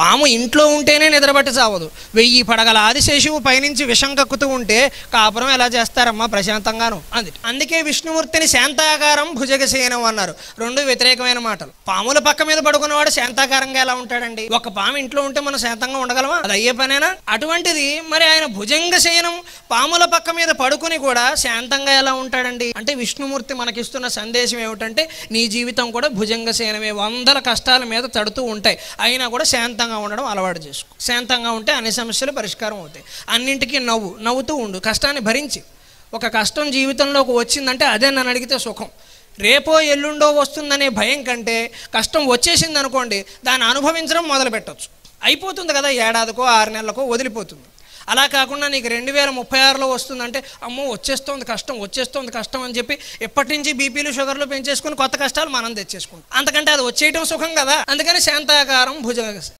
పాము ఇంట్లో ఉంటేనే నిద్రపట్టి చావదు. 1000 పడగల ఆదిశేషువు పైనుంచి విషం కక్కుతూ ఉంటే కాపురం ఎలా చేస్తారమ్మా ప్రశాంతంగాను అంది. అందుకే విష్ణుమూర్తిని శాంతాకారం భుజగశయనం అన్నారు. రెండు వ్యతిరేకమైన మాటలు. పాముల పక్క మీద పడుకున్నవాడు శాంతాకారంగా ఎలా ఉంటాడండి? ఒక పాము ఇంట్లో ఉంటే మనం శాంతంగా ఉండగలమా? అది అయ్యే పనేనా? అటువంటిది మరి ఆయన భుజంగ శయనం పాముల పక్క మీద పడుకుని కూడా శాంతంగా ఎలా ఉంటాడండి? అంటే విష్ణుమూర్తి మనకిస్తున్న సందేశం ఏమిటంటే నీ జీవితం కూడా భుజంగ శయనమే. 100 కష్టాల మీద తడుతూ ఉంటాయి, అయినా కూడా శాంతంగా ఉండడం అలవాటు చేసుకో. శాంతంగా ఉంటే అన్ని సమస్యలు పరిష్కారం అవుతాయి. అన్నింటికీ నవ్వుతూ ఉండు. కష్టాన్ని భరించి. ఒక కష్టం జీవితంలోకి వచ్చిందంటే అదే నన్ను అడిగితే సుఖం. రేపో ఎల్లుండో వస్తుందనే భయం కంటే కష్టం వచ్చేసింది అనుకోండి, దాన్ని అనుభవించడం మొదలు పెట్టచ్చు. అయిపోతుంది కదా, ఏడాదికో 6 నెలలకో వదిలిపోతుంది. అలా కాకుండా నీకు 2036లో వస్తుందంటే అమ్మో వచ్చేస్తోంది కష్టం అని చెప్పి ఎప్పటి నుంచి బీపీలు షుగర్లు పెంచేసుకుని కొత్త కష్టాలు మనం తెచ్చేసుకుంటాం. అంతకంటే అది వచ్చేయటం సుఖం కదా. అందుకని శాంతాకారం భుజంగ